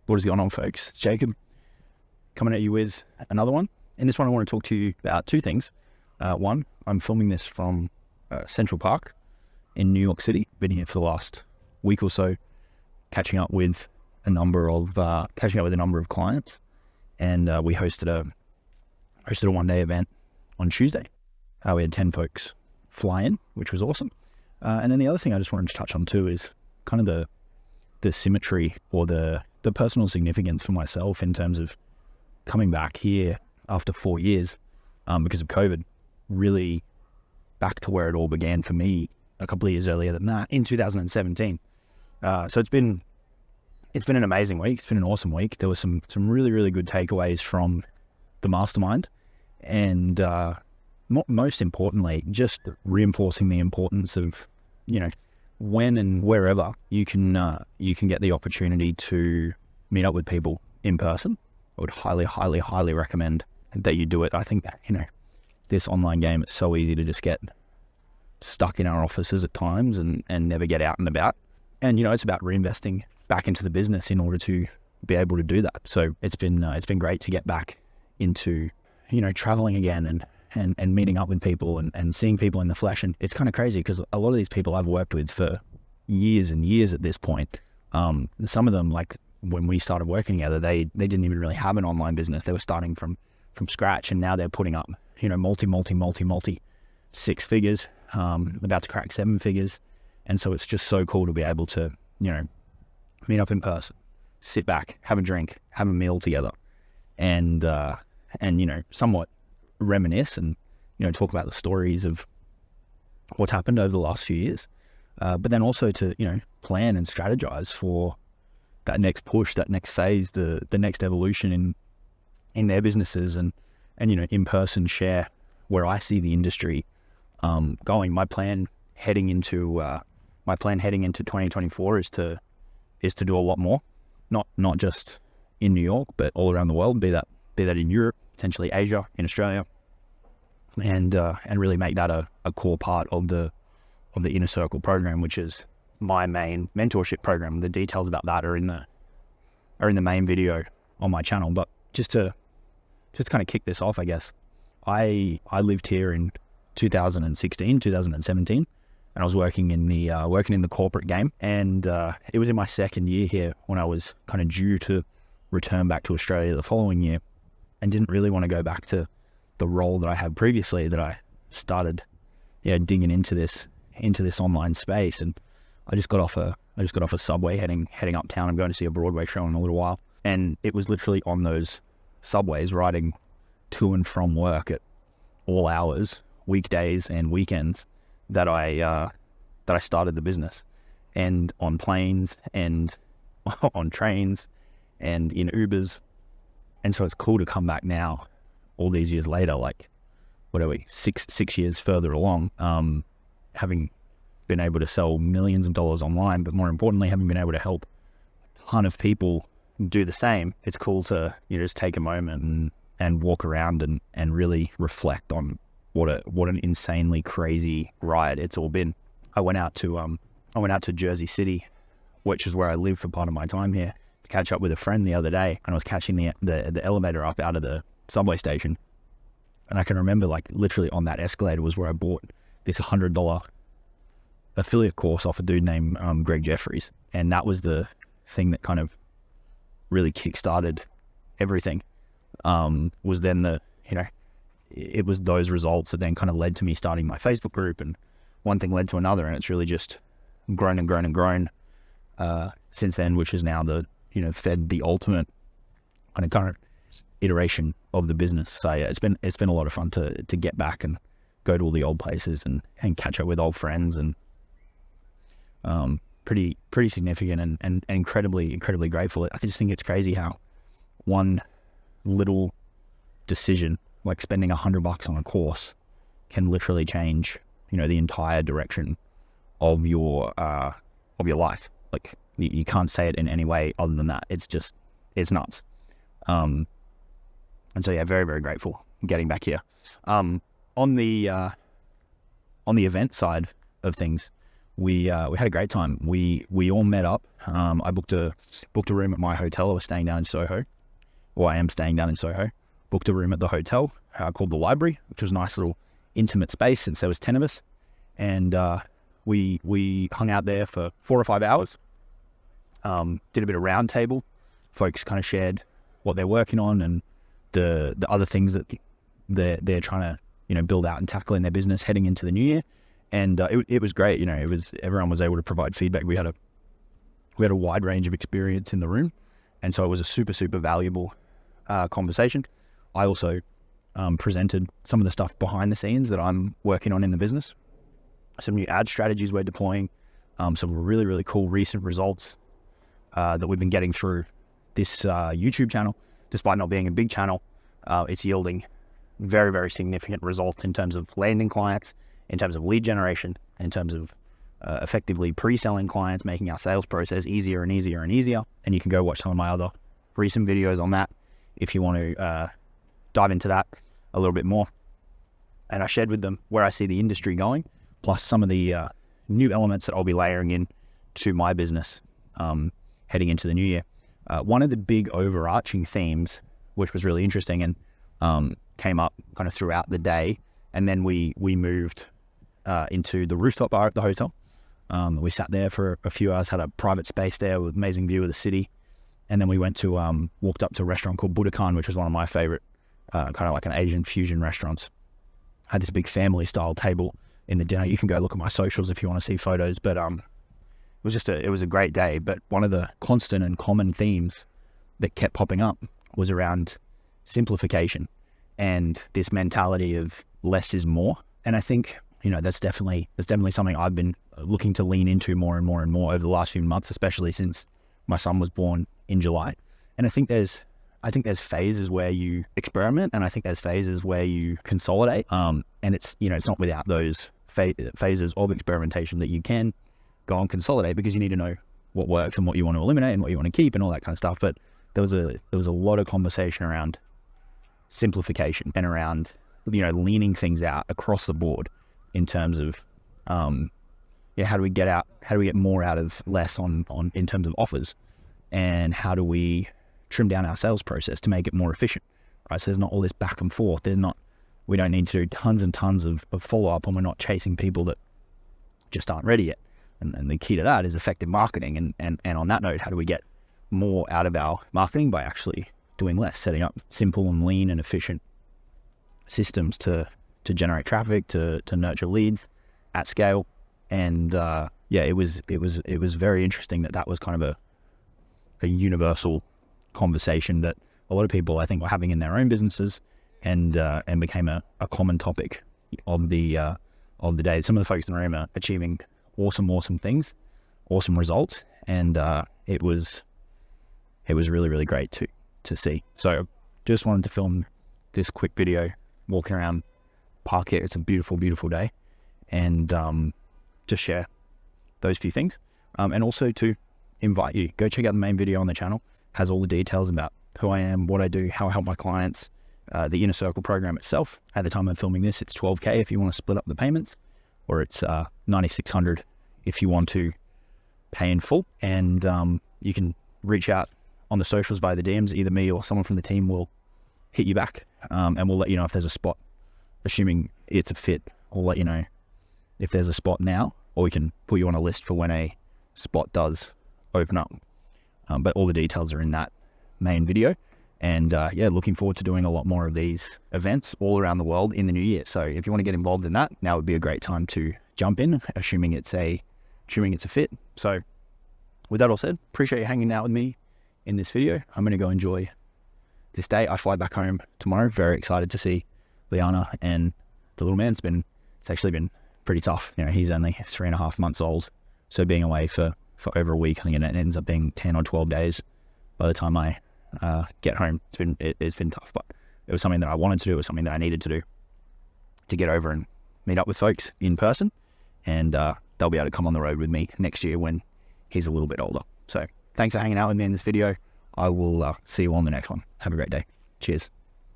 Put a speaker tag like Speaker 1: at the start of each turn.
Speaker 1: What is going on, folks? It's Jacob coming at you with another one. In this one, I want to talk to you about two things. One, I'm filming this from Central Park in New York City. Been here for the last week or so, catching up with a number of clients, and we hosted a one-day event on Tuesday. We had 10 folks fly in, which was awesome. And then the other thing I just wanted to touch on too is kind of the symmetry or the personal significance for myself in terms of coming back here after 4 years because of COVID, really back to where it all began for me a couple of years earlier than that in 2017. So it's been an amazing week. It's been an awesome week. There were some really, really good takeaways from the Mastermind, and most importantly, just reinforcing the importance of, when and wherever you can get the opportunity to meet up with people in person. I would highly, highly, highly recommend that you do it. I think that, this online game, it's so easy to just get stuck in our offices at times and never get out and about. And, it's about reinvesting back into the business in order to be able to do that. So it's been great to get back into, traveling again and meeting up with people and seeing people in the flesh. And it's kind of crazy because a lot of these people I've worked with for years and years at this point. Some of them, like when we started working together, they didn't even really have an online business. They were starting from scratch, and now they're putting up, multi six figures, about to crack 7 figures. And so it's just so cool to be able to, meet up in person, sit back, have a drink, have a meal together, and somewhat reminisce and, talk about the stories of what's happened over the last few years. But then also to, plan and strategize for that next push, that next phase, the next evolution in their businesses, and in person share where I see the industry going. My plan heading into 2024 is to do a lot more, not just in New York, but all around the world, be that in Europe, potentially Asia, in Australia, and really make that a core part of the Inner Circle program, which is my main mentorship program. The details about that are in the main video on my channel. But just to kind of kick this off, I guess, I lived here in 2016, 2017, and I was working in the corporate game. And it was in my second year here when I was kind of due to return back to Australia the following year, and didn't really want to go back to the role that I had previously, that I started digging into this online space. And I just got off a subway heading uptown. I'm going to see a Broadway show in a little while, and it was literally on those subways riding to and from work at all hours, weekdays and weekends, that I started the business. And on planes and on trains and in Ubers. And so it's cool to come back now, all these years later, like, what are we, six years further along, having been able to sell millions of dollars online, but more importantly, having been able to help a ton of people do the same. It's cool to just take a moment and walk around and really reflect on what an insanely crazy ride it's all been. I went out to Jersey City, which is where I live for part of my time here, to catch up with a friend the other day, and I was catching the elevator up out of the subway station, and I can remember, like, literally on that escalator was where I bought this $100 affiliate course off a dude named Greg Jeffries, and that was the thing that kind of really kickstarted everything. Was then it was those results that then kind of led to me starting my Facebook group, and one thing led to another, and it's really just grown and grown and grown since then, which is now fed the ultimate kind of current iteration of the business. So yeah, it's been a lot of fun to get back and go to all the old places and catch up with old friends, and pretty significant and incredibly grateful. I just think it's crazy how one little decision, like spending $100 on a course, can literally change the entire direction of your life. Like, you can't say it in any way other than that. It's nuts. And so yeah, very, very grateful getting back here. On the event side of things, we had a great time. We all met up. I booked a room at my hotel. I was staying down in Soho, or I am staying down in Soho. Booked a room at the hotel called the Library, which was a nice little intimate space since there was 10 of us. And we hung out there for 4 or 5 hours. Did a bit of round table. Folks kind of shared what they're working on and the other things that they're trying to build out and tackle in their business heading into the new year. And it was great. Everyone was able to provide feedback. We had a wide range of experience in the room, and so it was a super valuable conversation. I also presented some of the stuff behind the scenes that I'm working on in the business, some new ad strategies we're deploying, some really cool recent results that we've been getting through this YouTube channel. Despite not being a big channel, it's yielding very significant results in terms of landing clients, in terms of lead generation, in terms of effectively pre-selling clients, making our sales process easier and easier and easier. And you can go watch some of my other recent videos on that if you want to dive into that a little bit more. And I shared with them where I see the industry going, plus some of the new elements that I'll be layering in to my business heading into the new year. One of the big overarching themes, which was really interesting and came up kind of throughout the day, and then we moved into the rooftop bar at the hotel. We sat there for a few hours, had a private space there with amazing view of the city. And then we walked up to a restaurant called Budokan, which was one of my favorite, kind of like an Asian fusion restaurants. Had this big family style table in the dinner. You can go look at my socials if you want to see photos, but it was a great day. But one of the constant and common themes that kept popping up was around simplification and this mentality of less is more. And I think, that's definitely something I've been looking to lean into more and more over the last few months, especially since my son was born in July. And I think there's phases where you experiment, and I think there's phases where you consolidate. And it's not without those phases of experimentation that you can go and consolidate, because you need to know what works and what you want to eliminate and what you want to keep and all that kind of stuff. But there was a lot of conversation around simplification and around leaning things out across the board in terms of how do we get more out of less on in terms of offers, and how do we trim down our sales process to make it more efficient, right? So there's not all this back and forth. We don't need to do tons and tons of follow-up, and we're not chasing people that just aren't ready yet. And the key to that is effective marketing. And on that note, how do we get more out of our marketing by actually doing less, setting up simple and lean and efficient systems to generate traffic, to nurture leads at scale. And it was very interesting that was kind of a universal conversation that a lot of people, I think, were having in their own businesses, and became a common topic of the day. Some of the folks in the room are achieving awesome things, awesome results, and it was really great to see. So just wanted to film this quick video walking around park here. It's a beautiful day, and just share those few things, and also to invite you, go check out the main video on the channel. Has all the details about who I am, what I do, how I help my clients, the Inner Circle program itself. At the time I'm filming this, it's $12,000 if you want to split up the payments, or it's $9,600 if you want to pay in full. And you can reach out on the socials via the DMs. Either me or someone from the team will hit you back, and we'll let you know if there's a spot. Assuming it's a fit, we'll let you know if there's a spot now, or we can put you on a list for when a spot does open up. But all the details are in that main video. And looking forward to doing a lot more of these events all around the world in the new year. So if you want to get involved in that, now would be a great time to jump in, assuming it's a fit. So with that all said, appreciate you hanging out with me in this video. I'm going to go enjoy this day. I fly back home tomorrow. Very excited to see Liana and the little man. It's actually been pretty tough. He's only 3.5 months old. So being away for over a week, I think it ends up being 10 or 12 days by the time I get home. It's been tough, but it was something that I wanted to do. It was something that I needed to do to get over and meet up with folks in person. And they'll be able to come on the road with me next year when he's a little bit older. So thanks for hanging out with me in this video. I will see you on the next one. Have a great day. Cheers.